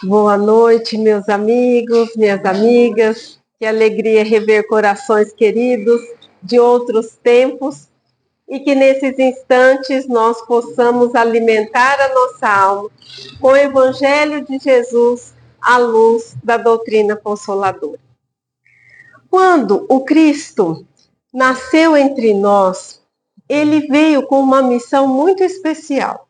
Boa noite, meus amigos, minhas amigas. Que alegria rever corações queridos de outros tempos e que nesses instantes nós possamos alimentar a nossa alma com o Evangelho de Jesus à luz da doutrina consoladora. Quando o Cristo nasceu entre nós, ele veio com uma missão muito especial.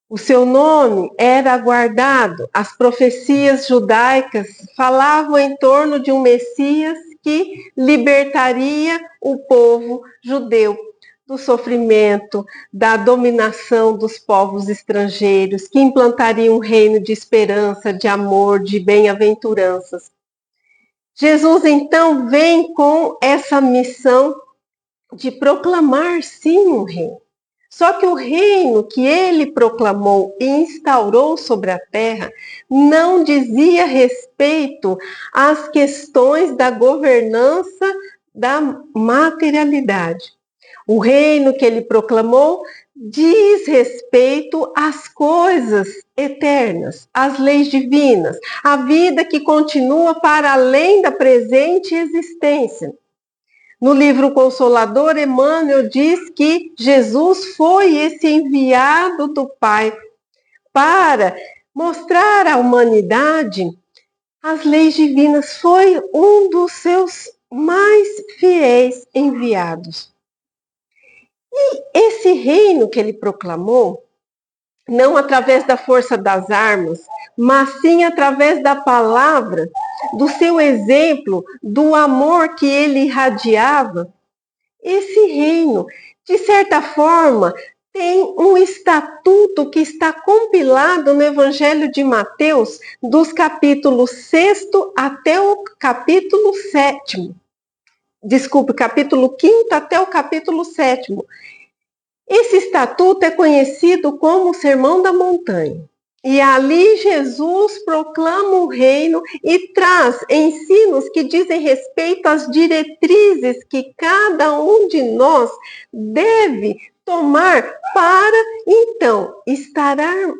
O seu nome era guardado, as profecias judaicas falavam em torno de um Messias que libertaria o povo judeu do sofrimento, da dominação dos povos estrangeiros, que implantaria um reino de esperança, de amor, de bem-aventuranças. Jesus então vem com essa missão de proclamar sim um reino. Só que o reino que ele proclamou e instaurou sobre a terra não dizia respeito às questões da governança da materialidade. O reino que ele proclamou diz respeito às coisas eternas, às leis divinas, à vida que continua para além da presente existência. No livro Consolador, Emmanuel diz que Jesus foi esse enviado do Pai para mostrar à humanidade as leis divinas. Foi um dos seus mais fiéis enviados. E esse reino que ele proclamou, não através da força das armas, mas sim através da palavra, do seu exemplo, do amor que ele irradiava, esse reino, de certa forma, tem um estatuto que está compilado no Evangelho de Mateus, dos capítulos 6 até o capítulo 7. Capítulo 5 até o capítulo 7. Esse estatuto é conhecido como o Sermão da Montanha. E ali Jesus proclama o reino e traz ensinos que dizem respeito às diretrizes que cada um de nós deve tomar para, então,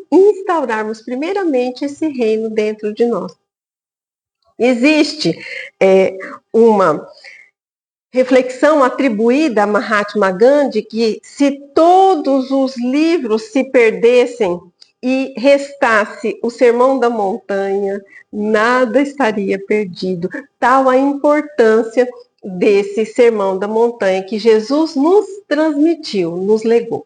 instaurarmos primeiramente esse reino dentro de nós. Existe uma reflexão atribuída a Mahatma Gandhi que se todos os livros se perdessem e restasse o Sermão da Montanha, nada estaria perdido. Tal a importância desse Sermão da Montanha que Jesus nos transmitiu, nos legou.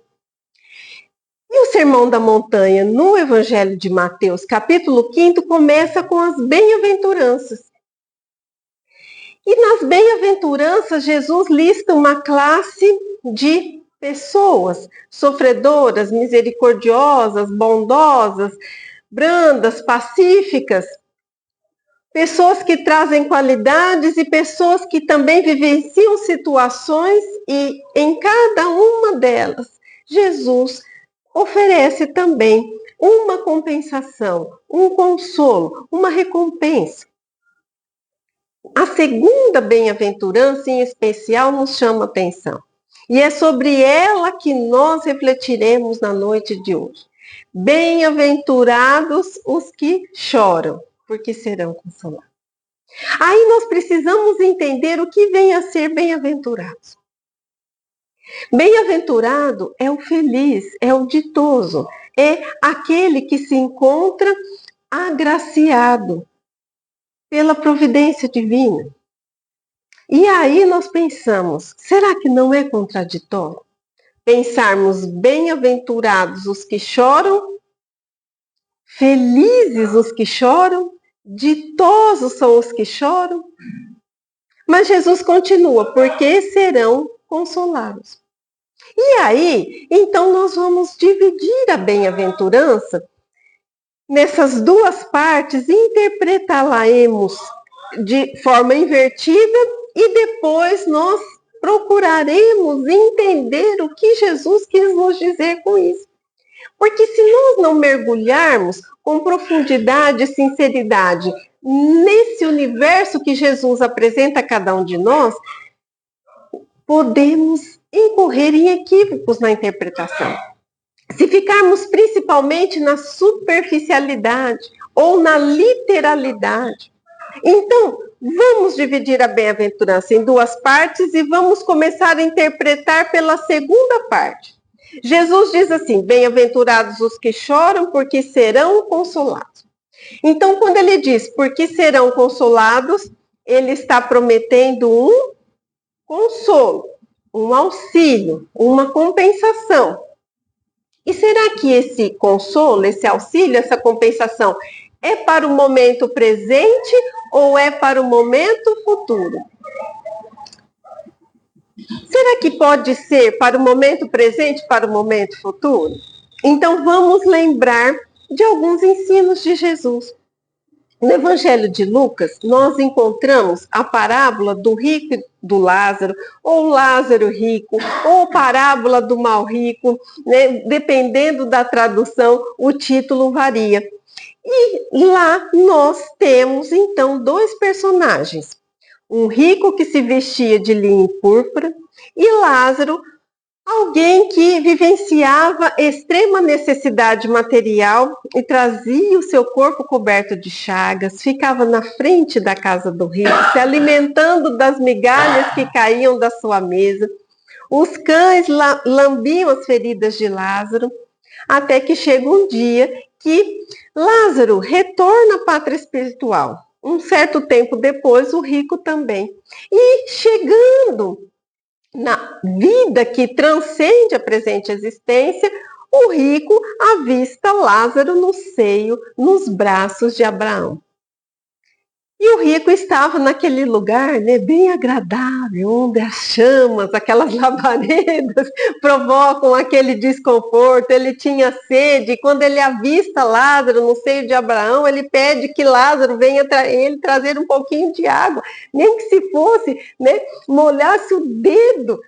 E o Sermão da Montanha, no Evangelho de Mateus, capítulo 5, começa com as bem-aventuranças. E nas bem-aventuranças, Jesus lista uma classe de pessoas sofredoras, misericordiosas, bondosas, brandas, pacíficas, pessoas que trazem qualidades e pessoas que também vivenciam situações e em cada uma delas, Jesus oferece também uma compensação, um consolo, uma recompensa. A segunda bem-aventurança, em especial, nos chama a atenção. E é sobre ela que nós refletiremos na noite de hoje. Bem-aventurados os que choram, porque serão consolados. Aí nós precisamos entender o que vem a ser bem-aventurados. Bem-aventurado é o feliz, é o ditoso, é aquele que se encontra agraciado pela providência divina. E aí nós pensamos, será que não é contraditório? Pensarmos bem-aventurados os que choram, felizes os que choram, ditosos são os que choram. Mas Jesus continua, porque serão consolados. E aí, então nós vamos dividir a bem-aventurança nessas duas partes, interpretá-la-emos de forma invertida e depois nós procuraremos entender o que Jesus quis nos dizer com isso. Porque se nós não mergulharmos com profundidade e sinceridade nesse universo que Jesus apresenta a cada um de nós, podemos incorrer em equívocos na interpretação. Se ficarmos principalmente na superficialidade ou na literalidade. Então, vamos dividir a bem-aventurança em duas partes e vamos começar a interpretar pela segunda parte. Jesus diz assim: bem-aventurados os que choram, porque serão consolados. Então, quando ele diz porque serão consolados, ele está prometendo um consolo, um auxílio, uma compensação. E será que esse consolo, esse auxílio, essa compensação é para o momento presente ou é para o momento futuro? Será que pode ser para o momento presente, para o momento futuro? Então vamos lembrar de alguns ensinos de Jesus. No Evangelho de Lucas, nós encontramos a parábola do rico e do Lázaro, ou Lázaro rico, ou parábola do mal rico, né? Dependendo da tradução, o título varia. E lá nós temos, então, dois personagens. Um rico que se vestia de linho e púrpura, e Lázaro, alguém que vivenciava extrema necessidade material e trazia o seu corpo coberto de chagas, ficava na frente da casa do rico, se alimentando das migalhas que caíam da sua mesa. Os cães lambiam as feridas de Lázaro, até que chega um dia que Lázaro retorna à pátria espiritual. Um certo tempo depois, o rico também. E chegando na vida que transcende a presente existência, o rico avista Lázaro no seio, nos braços de Abraão. E o rico estava naquele lugar, né, bem agradável, onde as chamas, aquelas labaredas provocam aquele desconforto. Ele tinha sede, e quando ele avista Lázaro no seio de Abraão, ele pede que Lázaro venha ele trazer um pouquinho de água, nem que se fosse, né, molhasse o dedo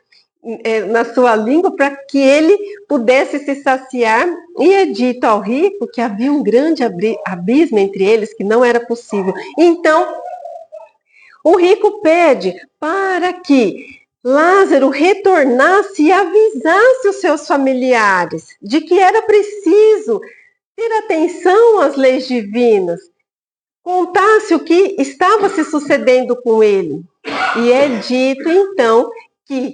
na sua língua para que ele pudesse se saciar. E é dito ao rico que havia um grande abismo entre eles, que não era possível. Então, o rico pede para que Lázaro retornasse e avisasse os seus familiares de que era preciso ter atenção às leis divinas, contasse o que estava se sucedendo com ele. E é dito, então, que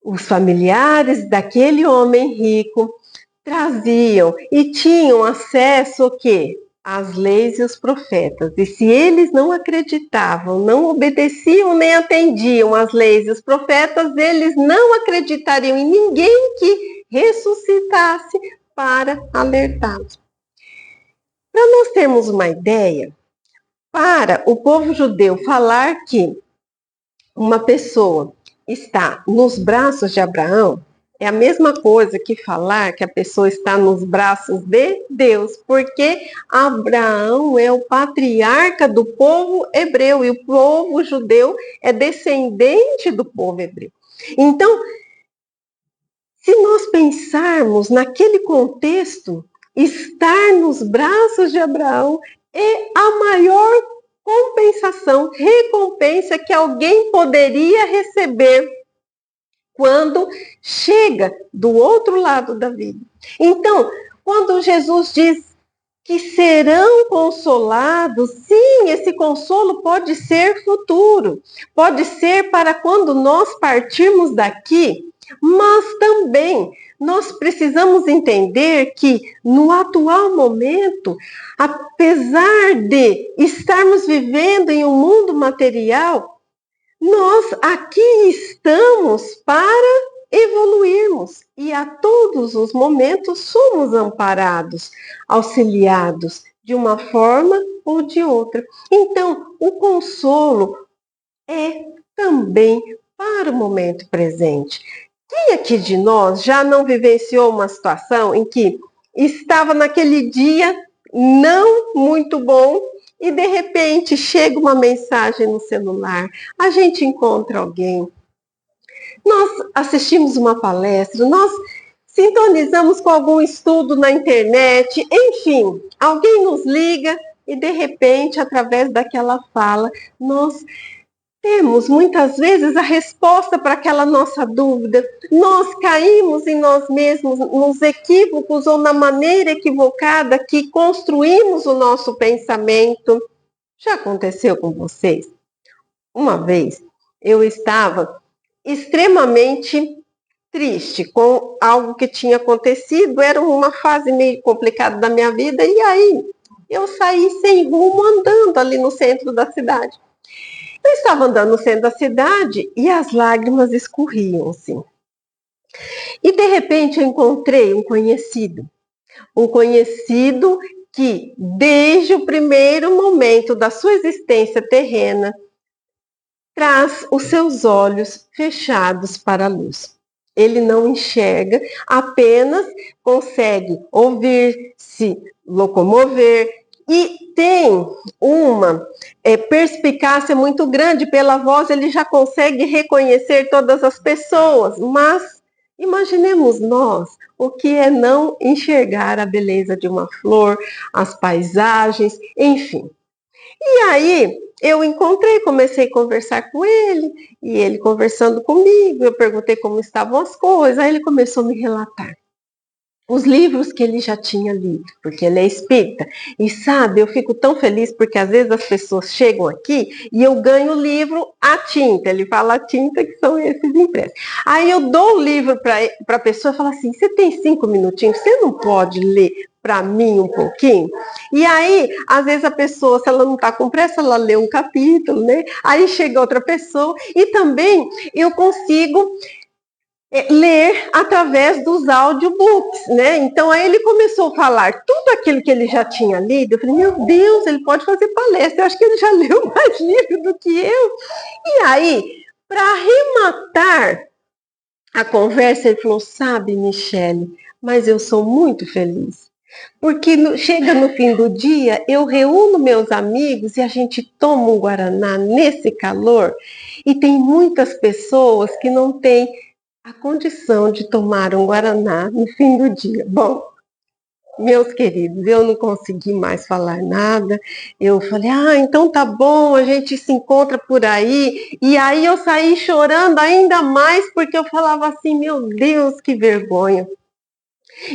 os familiares daquele homem rico traziam e tinham acesso ao quê? Às leis e os profetas. E se eles não acreditavam, não obedeciam nem atendiam às leis e os profetas, eles não acreditariam em ninguém que ressuscitasse para alertá-los. Para nós termos uma ideia, para o povo judeu falar que uma pessoa está nos braços de Abraão é a mesma coisa que falar que a pessoa está nos braços de Deus, porque Abraão é o patriarca do povo hebreu e o povo judeu é descendente do povo hebreu. Então, se nós pensarmos naquele contexto, estar nos braços de Abraão é a maior compensação, recompensa que alguém poderia receber quando chega do outro lado da vida. Então, quando Jesus diz que serão consolados, sim, esse consolo pode ser futuro, pode ser para quando nós partirmos daqui, mas também nós precisamos entender que no atual momento, apesar de estarmos vivendo em um mundo material, nós aqui estamos para evoluirmos e a todos os momentos somos amparados, auxiliados de uma forma ou de outra. Então, o consolo é também para o momento presente. Quem aqui de nós já não vivenciou uma situação em que estava naquele dia não muito bom e de repente chega uma mensagem no celular, a gente encontra alguém, nós assistimos uma palestra, nós sintonizamos com algum estudo na internet, enfim, alguém nos liga e de repente, através daquela fala, nós temos muitas vezes a resposta para aquela nossa dúvida. Nós caímos em nós mesmos, nos equívocos ou na maneira equivocada que construímos o nosso pensamento. Já aconteceu com vocês? Uma vez eu estava extremamente triste com algo que tinha acontecido, era uma fase meio complicada da minha vida, e aí eu saí sem rumo andando ali no centro da cidade. Eu estava andando no centro da cidade e as lágrimas escorriam, assim. E de repente eu encontrei um conhecido que desde o primeiro momento da sua existência terrena traz os seus olhos fechados para a luz. Ele não enxerga, apenas consegue ouvir, se locomover, e tem uma perspicácia muito grande. Pela voz ele já consegue reconhecer todas as pessoas, mas imaginemos nós o que é não enxergar a beleza de uma flor, as paisagens, enfim. E aí eu encontrei, comecei a conversar com ele, e ele conversando comigo, eu perguntei como estavam as coisas, aí ele começou a me relatar os livros que ele já tinha lido, porque ele é espírita. E sabe, eu fico tão feliz porque às vezes as pessoas chegam aqui e eu ganho o livro à tinta. Ele fala a tinta que são esses impressos. Aí eu dou o livro para a pessoa e falo assim, você tem 5 minutinhos, você não pode ler para mim um pouquinho? E aí, às vezes a pessoa, se ela não está com pressa, ela lê um capítulo, né? Aí chega outra pessoa e também eu consigo ler através dos audiobooks, né? Então aí ele começou a falar tudo aquilo que ele já tinha lido. Eu falei, meu Deus, ele pode fazer palestra. Eu acho que ele já leu mais livro do que eu. E aí, para arrematar a conversa, ele falou, sabe, Michele, mas eu sou muito feliz. Porque chega no fim do dia, eu reúno meus amigos e a gente toma um guaraná nesse calor. E tem muitas pessoas que não têm a condição de tomar um guaraná no fim do dia. Bom, meus queridos, eu não consegui mais falar nada. Eu falei, então tá bom, a gente se encontra por aí. E aí eu saí chorando ainda mais, porque eu falava assim, meu Deus, que vergonha.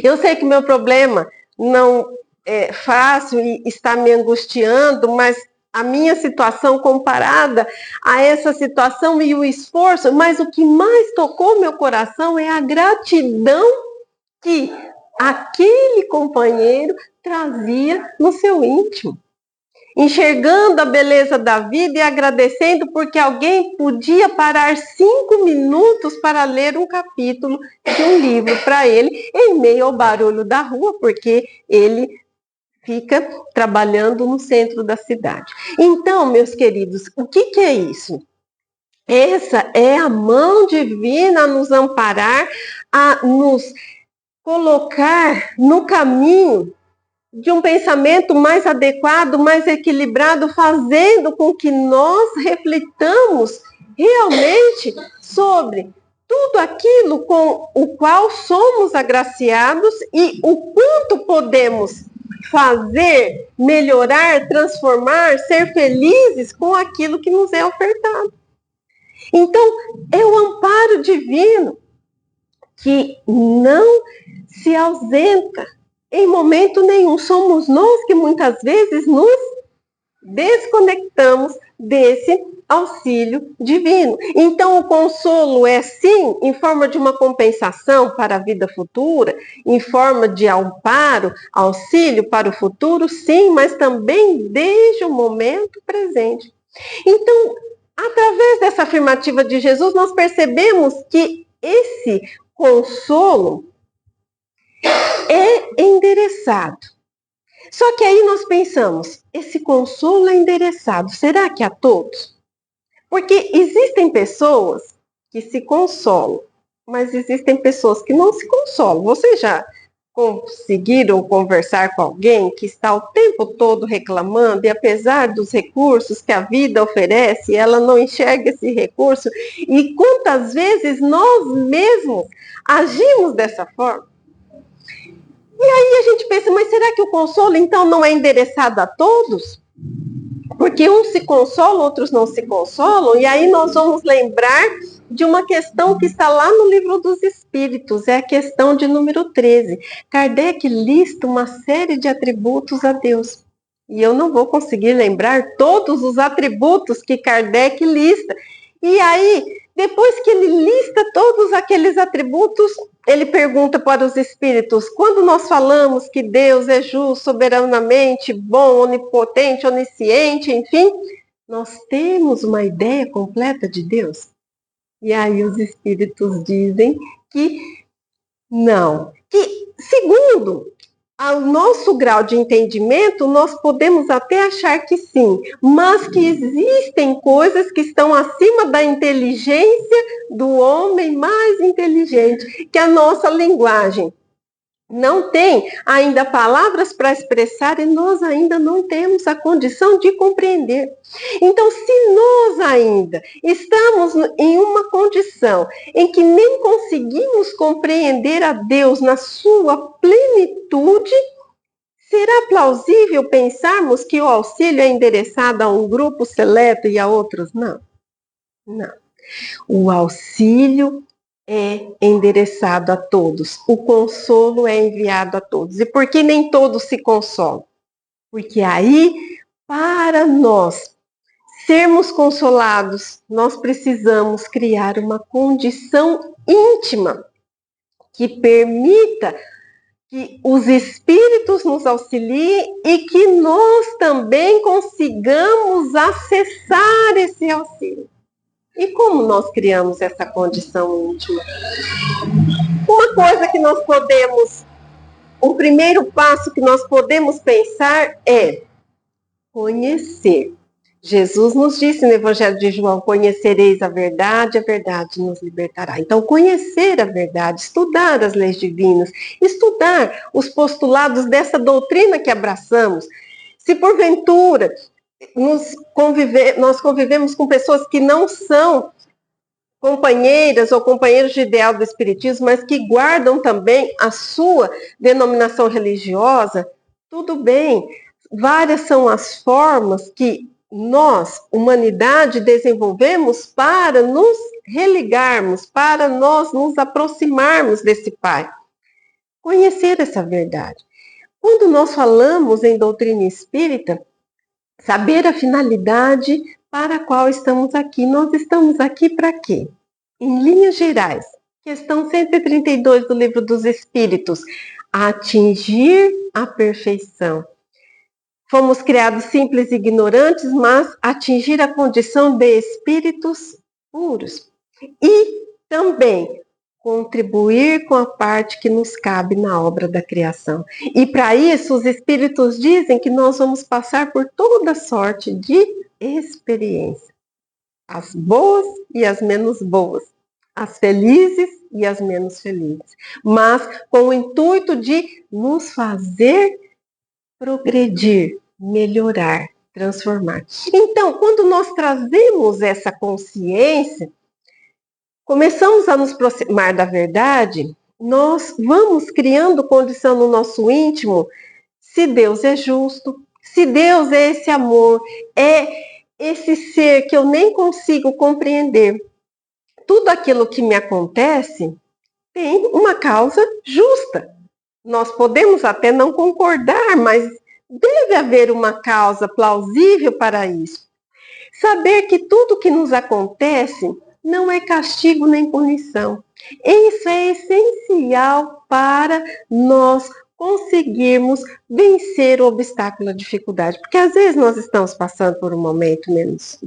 Eu sei que meu problema não é fácil e está me angustiando, mas a minha situação comparada a essa situação e o esforço, mas o que mais tocou meu coração é a gratidão que aquele companheiro trazia no seu íntimo. Enxergando a beleza da vida e agradecendo porque alguém podia parar 5 minutos para ler um capítulo de um livro para ele, em meio ao barulho da rua, porque ele fica trabalhando no centro da cidade. Então, meus queridos, o que é isso? Essa é a mão divina a nos amparar, a nos colocar no caminho de um pensamento mais adequado, mais equilibrado, fazendo com que nós reflitamos realmente sobre tudo aquilo com o qual somos agraciados e o quanto podemos fazer, melhorar, transformar, ser felizes com aquilo que nos é ofertado. Então, é o amparo divino que não se ausenta em momento nenhum. Somos nós que muitas vezes nos desconectamos desse auxílio divino. Então, o consolo é sim em forma de uma compensação para a vida futura, em forma de amparo, auxílio para o futuro, sim, mas também desde o momento presente. Então, através dessa afirmativa de Jesus, nós percebemos que esse consolo é endereçado. Só que aí nós pensamos, esse consolo é endereçado, será que a todos? Porque existem pessoas que se consolam, mas existem pessoas que não se consolam. Vocês já conseguiram conversar com alguém que está o tempo todo reclamando e apesar dos recursos que a vida oferece, ela não enxerga esse recurso? E quantas vezes nós mesmos agimos dessa forma? E aí a gente pensa, mas será que o consolo então não é endereçado a todos? Porque uns se consolam, outros não se consolam, e aí nós vamos lembrar de uma questão que está lá no Livro dos Espíritos, é a questão de número 13. Kardec lista uma série de atributos a Deus. E eu não vou conseguir lembrar todos os atributos que Kardec lista. E aí, depois que ele lista todos aqueles atributos, ele pergunta para os espíritos: quando nós falamos que Deus é justo, soberanamente bom, onipotente, onisciente, enfim, nós temos uma ideia completa de Deus? E aí os espíritos dizem que não. Que, segundo ao nosso grau de entendimento, nós podemos até achar que sim, mas que existem coisas que estão acima da inteligência do homem mais inteligente, que a nossa linguagem não tem ainda palavras para expressar e nós ainda não temos a condição de compreender. Então, se nós ainda estamos em uma condição em que nem conseguimos compreender a Deus na sua plenitude, será plausível pensarmos que o auxílio é endereçado a um grupo seleto e a outros não? Não. O auxílio é endereçado a todos. O consolo é enviado a todos. E por que nem todos se consolam? Porque aí, para nós sermos consolados, nós precisamos criar uma condição íntima que permita que os espíritos nos auxiliem e que nós também consigamos acessar esse auxílio. E como nós criamos essa condição íntima? Uma coisa que nós podemos, o primeiro passo que nós podemos pensar é conhecer. Jesus nos disse no Evangelho de João: conhecereis a verdade nos libertará. Então, conhecer a verdade, estudar as leis divinas, estudar os postulados dessa doutrina que abraçamos. Se porventura nós convivemos com pessoas que não são companheiras ou companheiros de ideal do Espiritismo, mas que guardam também a sua denominação religiosa, tudo bem. Várias são as formas que nós, humanidade, desenvolvemos para nos religarmos, para nós nos aproximarmos desse Pai. Conhecer essa verdade. Quando nós falamos em doutrina espírita, saber a finalidade para a qual estamos aqui. Nós estamos aqui para quê? Em linhas gerais, questão 132 do Livro dos Espíritos: atingir a perfeição. Fomos criados simples e ignorantes, mas atingir a condição de espíritos puros. E também contribuir com a parte que nos cabe na obra da criação. E para isso, os espíritos dizem que nós vamos passar por toda sorte de experiência. As boas e as menos boas. As felizes e as menos felizes. Mas com o intuito de nos fazer progredir, melhorar, transformar. Então, quando nós trazemos essa consciência, começamos a nos aproximar da verdade, nós vamos criando condição no nosso íntimo, se Deus é justo, se Deus é esse amor, é esse ser que eu nem consigo compreender. Tudo aquilo que me acontece tem uma causa justa. Nós podemos até não concordar, mas deve haver uma causa plausível para isso. Saber que tudo que nos acontece não é castigo nem punição. Isso é essencial para nós conseguirmos vencer o obstáculo, a dificuldade. Porque às vezes nós estamos passando por um momento menos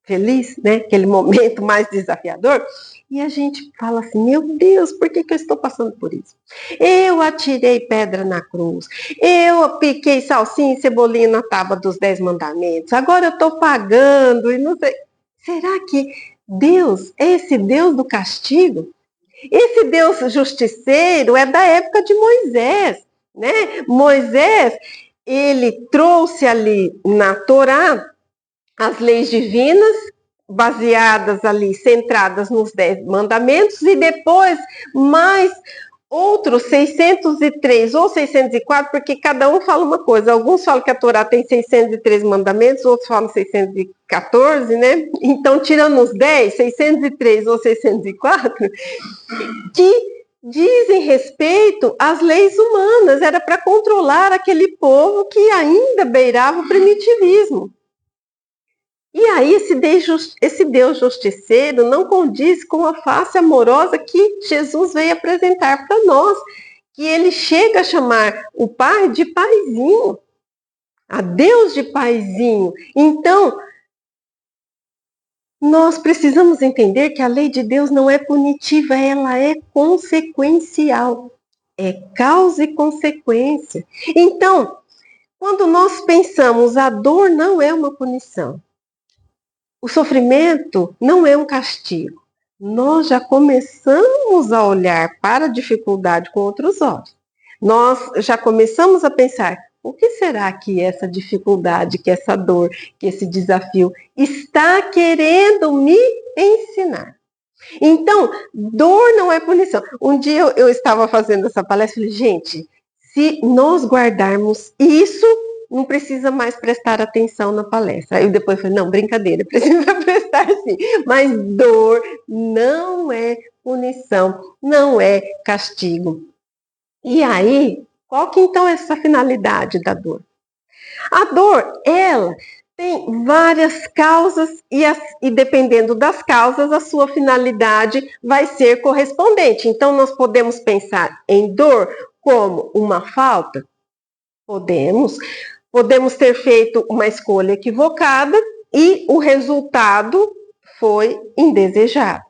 feliz, né? Aquele momento mais desafiador, e a gente fala assim: meu Deus, por que eu estou passando por isso? Eu atirei pedra na cruz, eu piquei salsinha e cebolinha na tábua dos 10 mandamentos, agora eu estou pagando e não sei. Será que Deus é esse Deus do castigo? Esse Deus justiceiro é da época de Moisés, né? Moisés, ele trouxe ali na Torá as leis divinas, baseadas ali, centradas nos 10 mandamentos, e depois mais Outros 603 ou 604, porque cada um fala uma coisa. Alguns falam que a Torá tem 603 mandamentos, outros falam 614, né? Então, tirando os 10, 603 ou 604, que dizem respeito às leis humanas. Era para controlar aquele povo que ainda beirava o primitivismo. E aí esse Deus justiceiro não condiz com a face amorosa que Jesus veio apresentar para nós, que ele chega a chamar o Pai de paizinho, a Deus de paizinho. Então, nós precisamos entender que a lei de Deus não é punitiva, ela é consequencial, é causa e consequência. Então, quando nós pensamos a dor não é uma punição, o sofrimento não é um castigo. Nós já começamos a olhar para a dificuldade com outros olhos. Nós já começamos a pensar, o que será que essa dificuldade, que essa dor, que esse desafio está querendo me ensinar? Então, dor não é punição. Um dia eu estava fazendo essa palestra e falei, gente, se nós guardarmos isso, não precisa mais prestar atenção na palestra. Aí depois eu falei, não, brincadeira, precisa prestar sim. Mas dor não é punição, não é castigo. E aí, qual que então é essa finalidade da dor? A dor, ela tem várias causas e dependendo das causas, a sua finalidade vai ser correspondente. Então, nós podemos pensar em dor como uma falta? Podemos ter feito uma escolha equivocada e o resultado foi indesejado.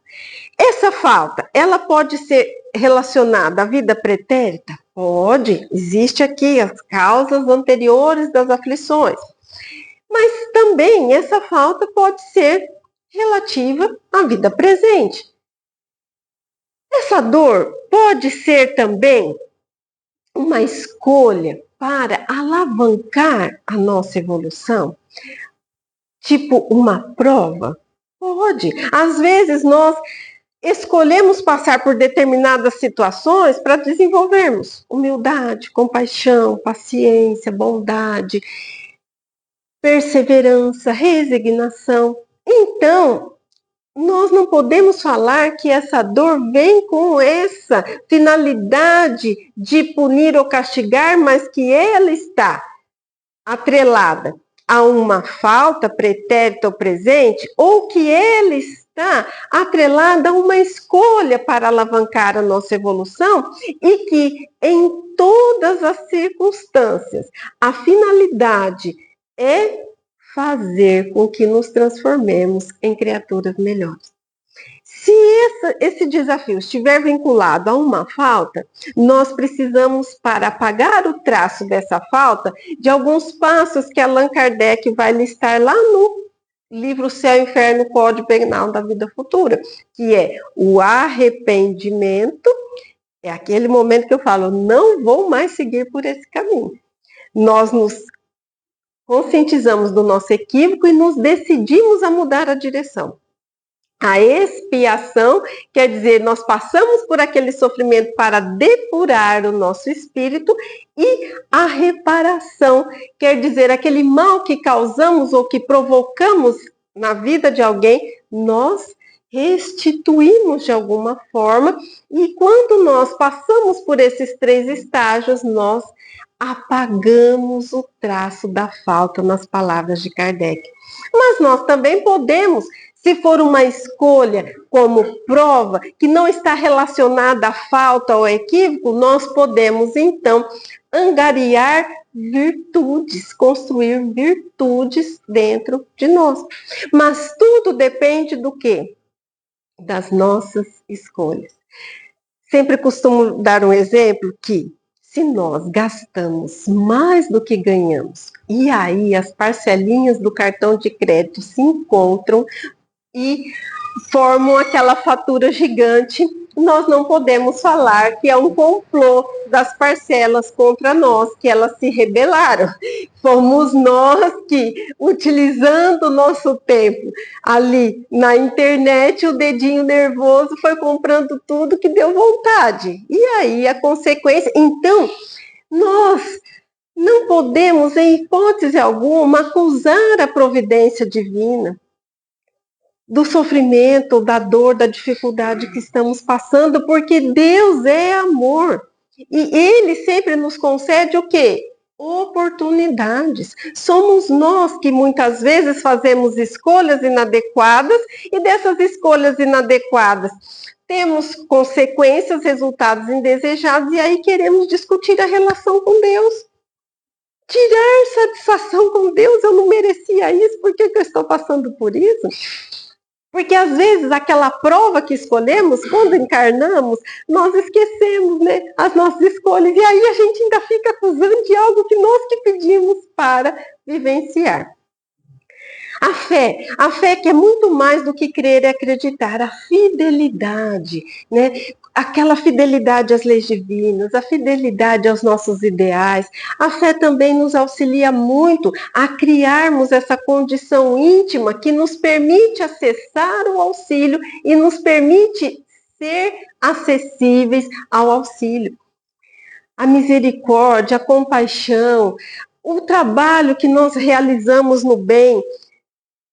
Essa falta, ela pode ser relacionada à vida pretérita? Pode, existe aqui as causas anteriores das aflições. Mas também essa falta pode ser relativa à vida presente. Essa dor pode ser também uma escolha para alavancar a nossa evolução? Tipo uma prova? Pode. Às vezes nós escolhemos passar por determinadas situações para desenvolvermos humildade, compaixão, paciência, bondade, perseverança, resignação. Então, nós não podemos falar que essa dor vem com essa finalidade de punir ou castigar, mas que ela está atrelada a uma falta pretérita ou presente, ou que ela está atrelada a uma escolha para alavancar a nossa evolução e que em todas as circunstâncias a finalidade é fazer com que nos transformemos em criaturas melhores. Se esse desafio estiver vinculado a uma falta, nós precisamos, para apagar o traço dessa falta, de alguns passos que Allan Kardec vai listar lá no livro Céu, Inferno, Código Penal da Vida Futura, que é o arrependimento, é aquele momento que eu falo, não vou mais seguir por esse caminho. Nós nos conscientizamos do nosso equívoco e nos decidimos a mudar a direção. A expiação quer dizer, nós passamos por aquele sofrimento para depurar o nosso espírito, e a reparação quer dizer, aquele mal que causamos ou que provocamos na vida de alguém, nós restituímos de alguma forma, e quando nós passamos por esses 3 estágios, nós apagamos o traço da falta, nas palavras de Kardec. Mas nós também podemos, se for uma escolha como prova, que não está relacionada à falta ou equívoco, nós podemos, então, angariar virtudes, construir virtudes dentro de nós. Mas tudo depende do quê? Das nossas escolhas. Sempre costumo dar um exemplo que, se nós gastamos mais do que ganhamos, e aí as parcelinhas do cartão de crédito se encontram e formam aquela fatura gigante, nós não podemos falar que é um complô das parcelas contra nós, que elas se rebelaram. Fomos nós que, utilizando o nosso tempo ali na internet, o dedinho nervoso foi comprando tudo que deu vontade. E aí a consequência... Então, nós não podemos, em hipótese alguma, acusar a providência divina do sofrimento, da dor, da dificuldade que estamos passando, porque Deus é amor. E Ele sempre nos concede o quê? Oportunidades. Somos nós que muitas vezes fazemos escolhas inadequadas e dessas escolhas inadequadas temos consequências, resultados indesejados e aí queremos discutir a relação com Deus. Tirar satisfação com Deus, eu não merecia isso, por que eu estou passando por isso? Porque às vezes aquela prova que escolhemos, quando encarnamos, nós esquecemos, né, as nossas escolhas. E aí a gente ainda fica acusando de algo que nós que pedimos para vivenciar. A fé que é muito mais do que crer e acreditar, a fidelidade, né? Aquela fidelidade às leis divinas, a fidelidade aos nossos ideais. A fé também nos auxilia muito a criarmos essa condição íntima que nos permite acessar o auxílio e nos permite ser acessíveis ao auxílio. A misericórdia, a compaixão, o trabalho que nós realizamos no bem,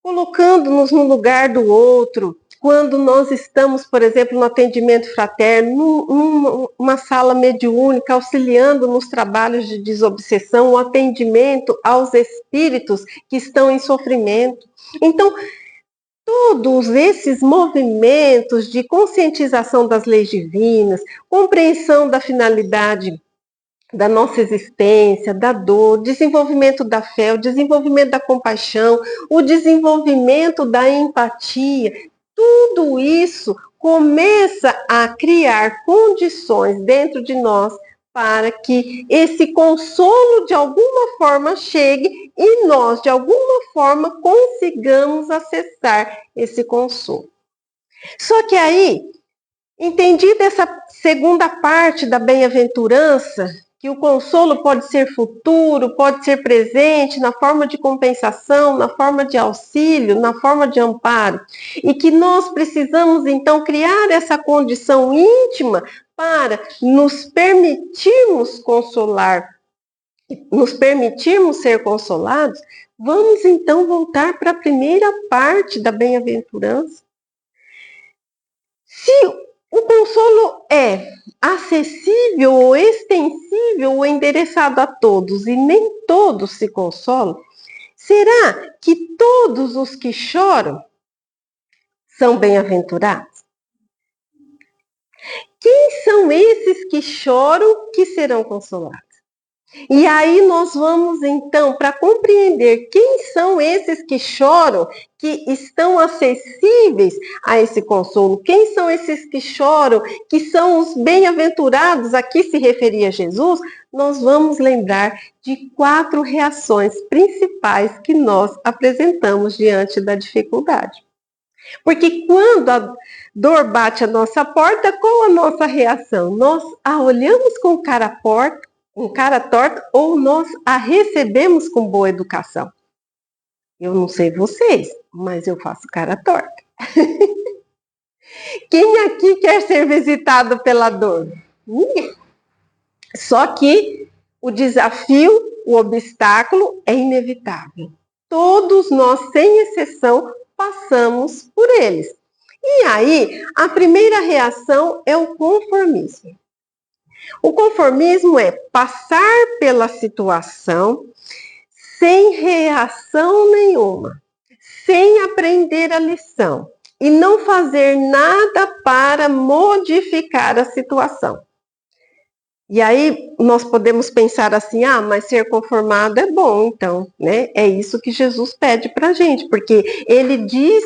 colocando-nos no lugar do outro, quando nós estamos, por exemplo, no atendimento fraterno, numa sala mediúnica, auxiliando nos trabalhos de desobsessão, o atendimento aos espíritos que estão em sofrimento. Então, todos esses movimentos de conscientização das leis divinas, compreensão da finalidade da nossa existência, da dor, desenvolvimento da fé, o desenvolvimento da compaixão, o desenvolvimento da empatia, tudo isso começa a criar condições dentro de nós para que esse consolo de alguma forma chegue e nós de alguma forma consigamos acessar esse consolo. Só que aí, entendida essa segunda parte da bem-aventurança, que o consolo pode ser futuro, pode ser presente, na forma de compensação, na forma de auxílio, na forma de amparo, e que nós precisamos então criar essa condição íntima para nos permitirmos consolar, nos permitirmos ser consolados. Vamos então voltar para a primeira parte da bem-aventurança. Se o consolo é acessível ou extensível ou endereçado a todos e nem todos se consolam, será que todos os que choram são bem-aventurados? Quem são esses que choram que serão consolados? E aí nós vamos então, para compreender quem são esses que choram, que estão acessíveis a esse consolo, quem são esses que choram, que são os bem-aventurados, a que se referia Jesus, nós vamos lembrar de 4 reações principais que nós apresentamos diante da dificuldade. Porque quando a dor bate a nossa porta, qual a nossa reação? Nós a olhamos com cara torta ou nós a recebemos com boa educação? Eu não sei vocês, mas eu faço cara torta. Quem aqui quer ser visitado pela dor? Ninguém. Só que o desafio, o obstáculo é inevitável. Todos nós, sem exceção, passamos por eles. E aí, a primeira reação é o conformismo. O conformismo é passar pela situação sem reação nenhuma, sem aprender a lição e não fazer nada para modificar a situação. E aí nós podemos pensar assim, mas ser conformado é bom, então, né? É isso que Jesus pede para a gente, porque ele diz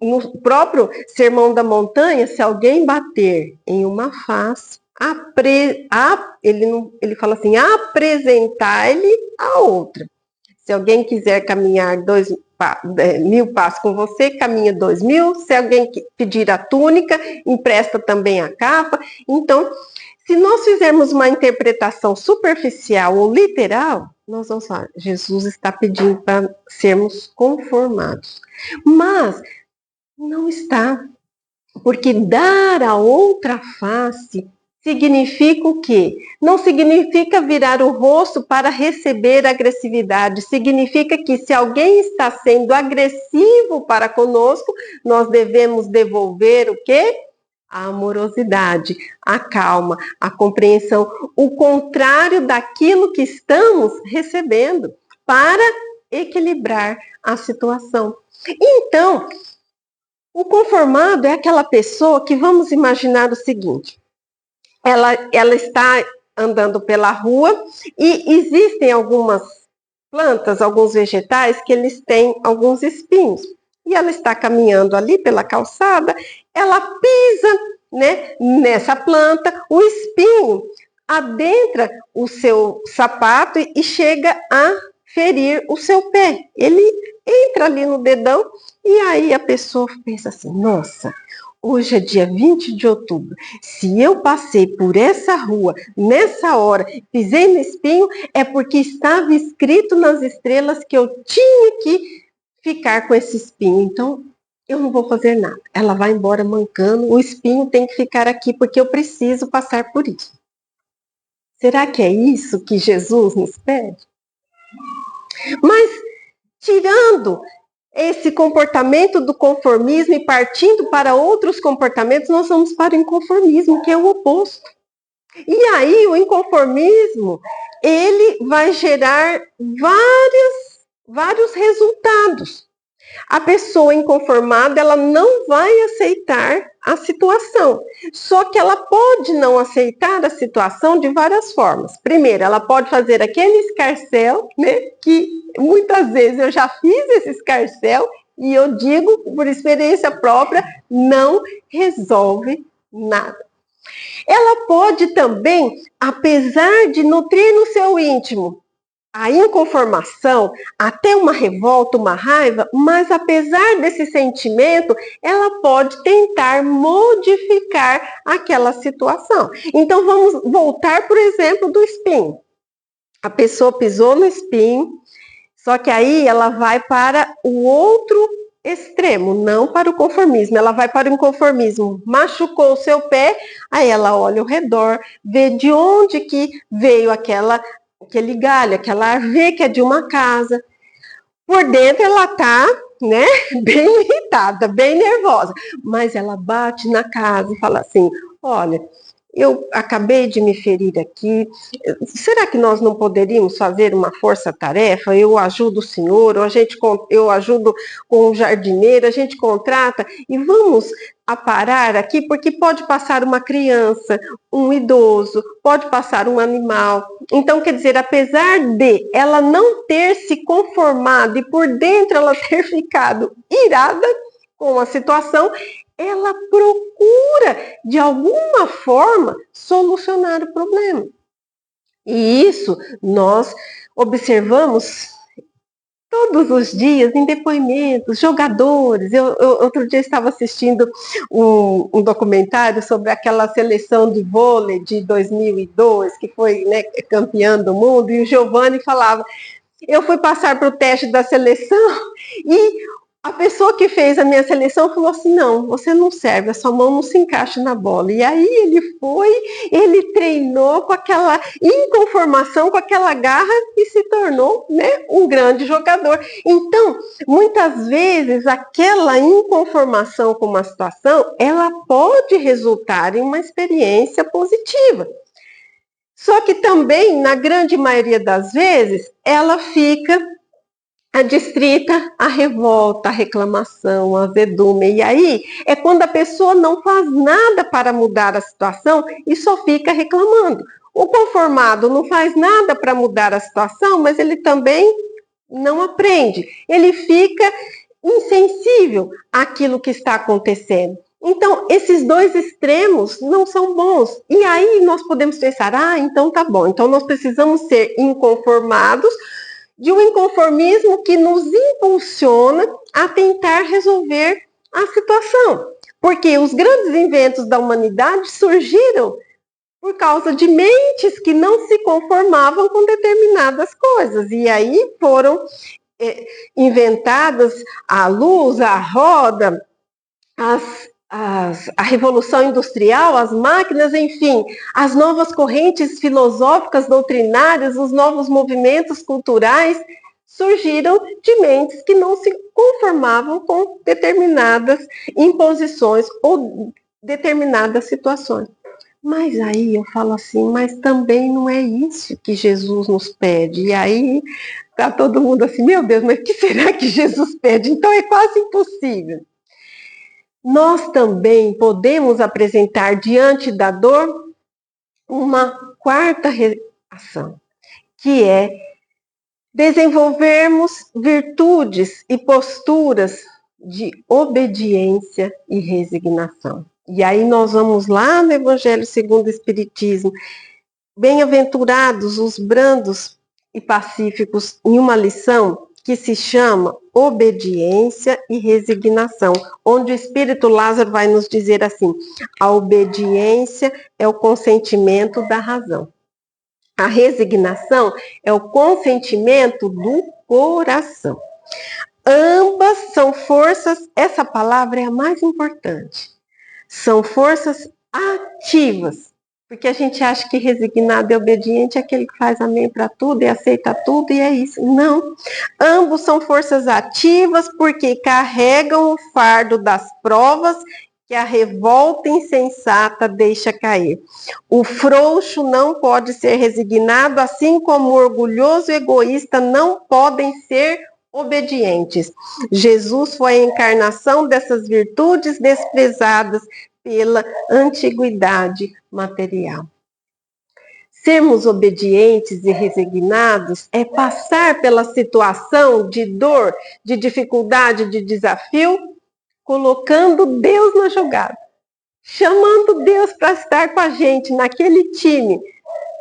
no próprio Sermão da Montanha, se alguém bater em uma face, ele fala assim, apresentar-lhe a outra. Se alguém quiser caminhar 1.000 passos com você, caminha 2.000. Se alguém pedir a túnica, empresta também a capa. Então, se nós fizermos uma interpretação superficial ou literal, nós vamos falar, Jesus está pedindo para sermos conformados. Mas não está, porque dar a outra face significa o quê? Não significa virar o rosto para receber agressividade. Significa que se alguém está sendo agressivo para conosco, nós devemos devolver o quê? A amorosidade, a calma, a compreensão, o contrário daquilo que estamos recebendo, para equilibrar a situação. Então, o conformado é aquela pessoa que, vamos imaginar o seguinte, ela está andando pela rua e existem algumas plantas, alguns vegetais que eles têm alguns espinhos. E ela está caminhando ali pela calçada, ela pisa, né, nessa planta, o espinho adentra o seu sapato e chega a ferir o seu pé. Ele entra ali no dedão e aí a pessoa pensa assim, nossa, hoje é dia 20 de outubro, se eu passei por essa rua, nessa hora, pisei no espinho, é porque estava escrito nas estrelas que eu tinha que ficar com esse espinho, então eu não vou fazer nada. Ela vai embora mancando, o espinho tem que ficar aqui porque eu preciso passar por isso. Será que é isso que Jesus nos pede? Mas, tirando esse comportamento do conformismo e partindo para outros comportamentos, nós vamos para o inconformismo, que é o oposto. E aí, o inconformismo, ele vai gerar vários resultados. A pessoa inconformada, ela não vai aceitar a situação. Só que ela pode não aceitar a situação de várias formas. Primeiro, ela pode fazer aquele escarcéu, né, que muitas vezes eu já fiz esse escarcéu e eu digo, por experiência própria, não resolve nada. Ela pode também, apesar de nutrir no seu íntimo a inconformação, até uma revolta, uma raiva, mas apesar desse sentimento, ela pode tentar modificar aquela situação. Então vamos voltar, por exemplo, do espinho. A pessoa pisou no espinho, só que aí ela vai para o outro extremo, não para o conformismo. Ela vai para o inconformismo, machucou o seu pé, aí ela olha ao redor, vê de onde que veio aquele galho, aquela árvore que é de uma casa. Por dentro ela tá, né, bem irritada, bem nervosa, mas ela bate na casa e fala assim, olha, eu acabei de me ferir aqui, será que nós não poderíamos fazer uma força-tarefa? Eu ajudo o senhor, eu ajudo com o jardineiro, a gente contrata e vamos aparar aqui, porque pode passar uma criança, um idoso, pode passar um animal. Então, quer dizer, apesar de ela não ter se conformado e por dentro ela ter ficado irada com a situação, ela procura, de alguma forma, solucionar o problema. E isso nós observamos todos os dias em depoimentos, jogadores. Outro dia estava assistindo um documentário sobre aquela seleção de vôlei de 2002, que foi, né, campeã do mundo, e o Giovanni falava, eu fui passar para o teste da seleção e a pessoa que fez a minha seleção falou assim, não, você não serve, a sua mão não se encaixa na bola. E aí ele treinou com aquela inconformação, com aquela garra e se tornou, né, um grande jogador. Então, muitas vezes, aquela inconformação com uma situação, ela pode resultar em uma experiência positiva. Só que também, na grande maioria das vezes, ela fica adstrita à revolta, à reclamação, ao azedume. E aí é quando a pessoa não faz nada para mudar a situação e só fica reclamando. O conformado não faz nada para mudar a situação, mas ele também não aprende. Ele fica insensível àquilo que está acontecendo. Então, esses dois extremos não são bons. E aí nós podemos pensar, então tá bom, então nós precisamos ser inconformados de um inconformismo que nos impulsiona a tentar resolver a situação. Porque os grandes inventos da humanidade surgiram por causa de mentes que não se conformavam com determinadas coisas. E aí foram inventadas a luz, a roda, a Revolução Industrial, as máquinas, enfim, as novas correntes filosóficas, doutrinárias, os novos movimentos culturais surgiram de mentes que não se conformavam com determinadas imposições ou determinadas situações. Mas aí eu falo assim, mas também não é isso que Jesus nos pede. E aí tá todo mundo assim, meu Deus, mas o que será que Jesus pede? Então é quase impossível. Nós também podemos apresentar diante da dor uma quarta reação, que é desenvolvermos virtudes e posturas de obediência e resignação. E aí nós vamos lá no Evangelho segundo o Espiritismo. Bem-aventurados os brandos e pacíficos, em uma lição que se chama obediência e resignação, onde o Espírito Lázaro vai nos dizer assim: a obediência é o consentimento da razão. A resignação é o consentimento do coração. Ambas são forças, essa palavra é a mais importante, são forças ativas, porque a gente acha que resignado e obediente é aquele que faz amém para tudo e aceita tudo e é isso. Não, ambos são forças ativas porque carregam o fardo das provas que a revolta insensata deixa cair. O frouxo não pode ser resignado, assim como o orgulhoso e egoísta não podem ser obedientes. Jesus foi a encarnação dessas virtudes desprezadas pela antiguidade material. Sermos obedientes e resignados é passar pela situação de dor, de dificuldade, de desafio, colocando Deus na jogada, chamando Deus para estar com a gente naquele time,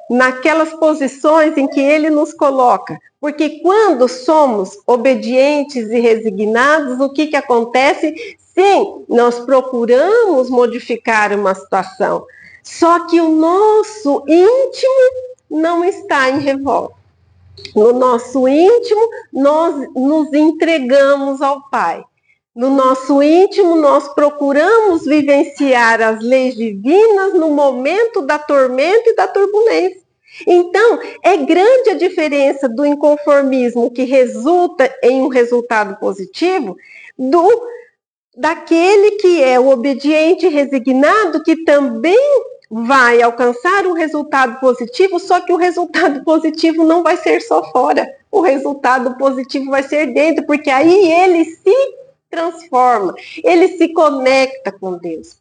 naquelas posições em que Ele nos coloca. Porque quando somos obedientes e resignados, o que acontece? Sim, nós procuramos modificar uma situação, só que o nosso íntimo não está em revolta. No nosso íntimo, nós nos entregamos ao Pai. No nosso íntimo, nós procuramos vivenciar as leis divinas no momento da tormenta e da turbulência. Então, é grande a diferença do inconformismo que resulta em um resultado positivo daquele que é o obediente e resignado, que também vai alcançar um resultado positivo, só que o resultado positivo não vai ser só fora. O resultado positivo vai ser dentro, porque aí ele se transforma, ele se conecta com Deus.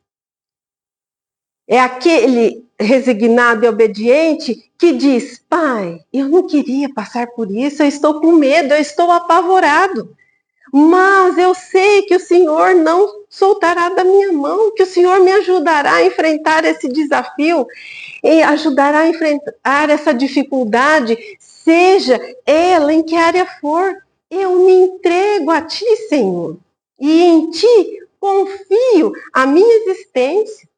É aquele resignado e obediente que diz: Pai, eu não queria passar por isso, eu estou com medo, eu estou apavorado. Mas eu sei que o Senhor não soltará da minha mão, que o Senhor me ajudará a enfrentar esse desafio, e ajudará a enfrentar essa dificuldade, seja ela em que área for. Eu me entrego a Ti, Senhor, e em Ti confio a minha existência.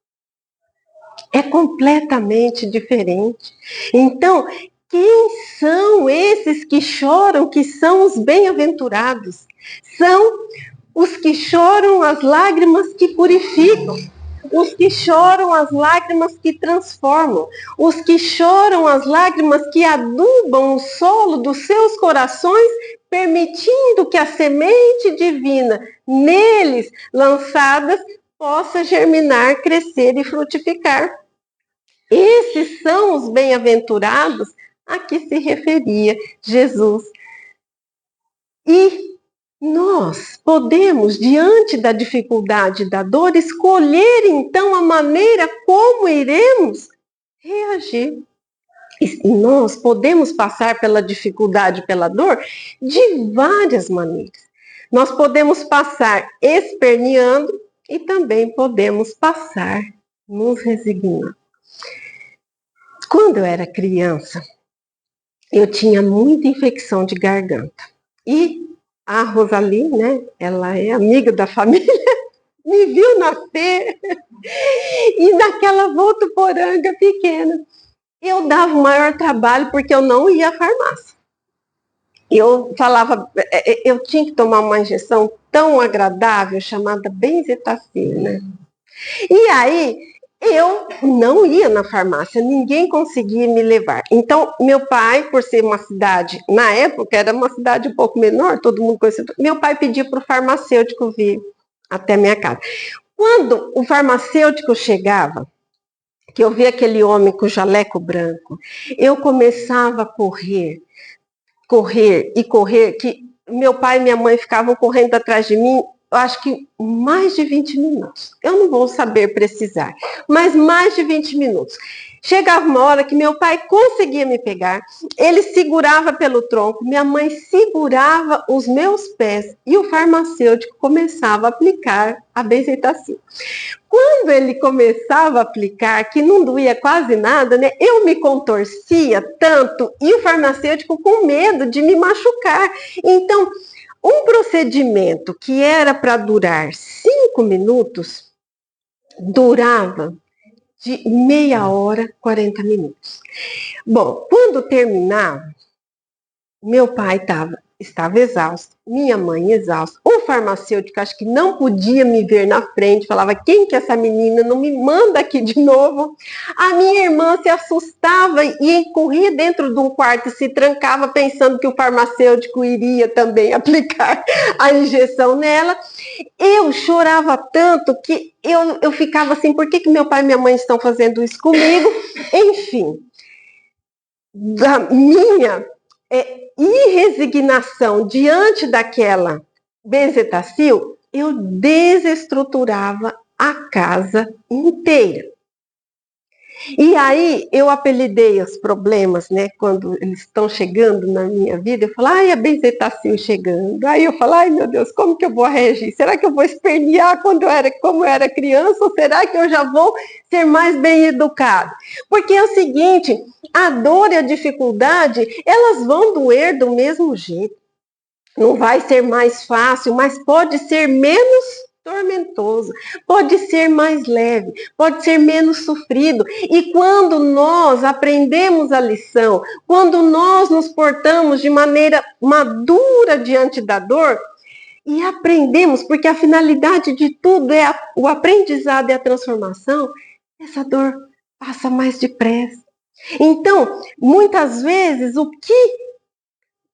É completamente diferente. Então, quem são esses que choram, que são os bem-aventurados? São os que choram as lágrimas que purificam, os que choram as lágrimas que transformam, os que choram as lágrimas que adubam o solo dos seus corações, permitindo que a semente divina neles lançadas possa germinar, crescer e frutificar. Esses são os bem-aventurados a que se referia Jesus. E nós podemos, diante da dificuldade, da dor, escolher então a maneira como iremos reagir. E nós podemos passar pela dificuldade, pela dor, de várias maneiras. Nós podemos passar esperneando e também podemos passar nos resignando. Quando eu era criança, eu tinha muita infecção de garganta. E a Rosali, né, ela é amiga da família, me viu nascer e naquela Votuporanga pequena, eu dava o maior trabalho porque eu não ia à farmácia. Eu falava, eu tinha que tomar uma injeção tão agradável chamada benzetacil, né? E aí eu não ia na farmácia, ninguém conseguia me levar. Então, meu pai, por ser uma cidade, na época era uma cidade um pouco menor, todo mundo conhecia, meu pai pedia para o farmacêutico vir até minha casa. Quando o farmacêutico chegava, que eu via aquele homem com o jaleco branco, eu começava a correr, que meu pai e minha mãe ficavam correndo atrás de mim, eu acho que mais de 20 minutos. Eu não vou saber precisar, mas mais de 20 minutos. Chegava uma hora que meu pai conseguia me pegar, ele segurava pelo tronco, minha mãe segurava os meus pés e o farmacêutico começava a aplicar a benzetacil. Quando ele começava a aplicar, que não doía quase nada, né? Eu me contorcia tanto e o farmacêutico com medo de me machucar. Então, um procedimento que era para durar 5 minutos, durava de meia hora, 40 minutos. Bom, quando terminava, meu pai estava exausto, minha mãe exausta. O farmacêutico, acho que não podia me ver na frente, falava, quem que é essa menina? Não me manda aqui de novo. A minha irmã se assustava e corria dentro de um quarto e se trancava pensando que o farmacêutico iria também aplicar a injeção nela. Eu chorava tanto que eu ficava assim, por que meu pai e minha mãe estão fazendo isso comigo? Enfim, da minha irresignação diante daquela benzetacil, eu desestruturava a casa inteira. E aí eu apelidei os problemas, né? Quando eles estão chegando na minha vida, eu falo, ai, a benzetacil chegando. Aí eu falo, ai meu Deus, como que eu vou reagir? Será que eu vou espernear como eu era criança? Ou será que eu já vou ser mais bem educado? Porque é o seguinte, a dor e a dificuldade, elas vão doer do mesmo jeito. Não vai ser mais fácil, mas pode ser menos tormentoso, pode ser mais leve, pode ser menos sofrido. E quando nós aprendemos a lição, quando nós nos portamos de maneira madura diante da dor, e aprendemos, porque a finalidade de tudo é o aprendizado e a transformação, essa dor passa mais depressa. Então, muitas vezes, o que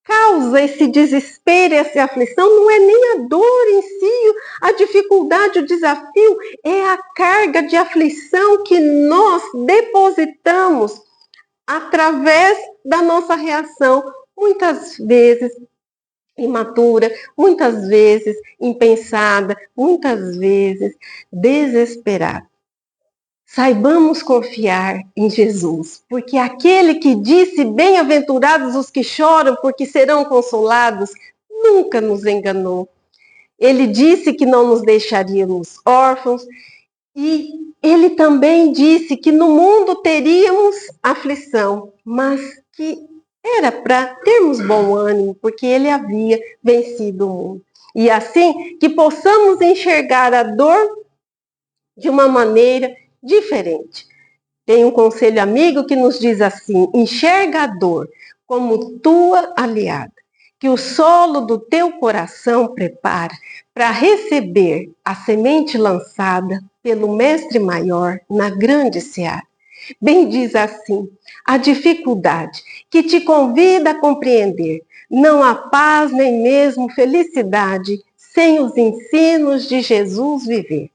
causa esse desespero, essa aflição, não é nem a dor em si, a dificuldade, o desafio, é a carga de aflição que nós depositamos através da nossa reação, muitas vezes imatura, muitas vezes impensada, muitas vezes desesperada. Saibamos confiar em Jesus, porque aquele que disse, bem-aventurados os que choram, porque serão consolados, nunca nos enganou. Ele disse que não nos deixaríamos órfãos, e ele também disse que no mundo teríamos aflição, mas que era para termos bom ânimo, porque ele havia vencido o mundo. E assim, que possamos enxergar a dor de uma maneira diferente. Tem um conselho amigo que nos diz assim, enxerga a dor como tua aliada, que o solo do teu coração prepara para receber a semente lançada pelo Mestre Maior na grande seara. Bem diz assim, a dificuldade que te convida a compreender, não há paz nem mesmo felicidade sem os ensinos de Jesus viver.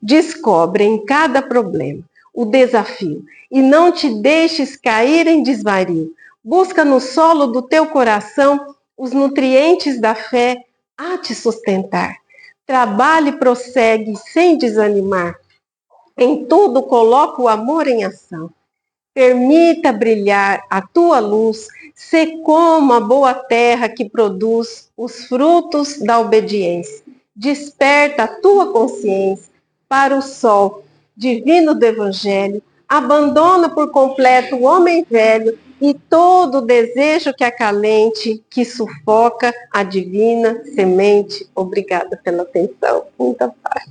Descobre em cada problema o desafio e não te deixes cair em desvario. Busca no solo do teu coração os nutrientes da fé a te sustentar. Trabalhe e prossegue sem desanimar. Em tudo coloca o amor em ação. Permita brilhar a tua luz, sê como a boa terra que produz os frutos da obediência. Desperta a tua consciência para o sol divino do Evangelho, abandona por completo o homem velho e todo desejo que acalente, que sufoca a divina semente. Obrigada pela atenção. Muita paz.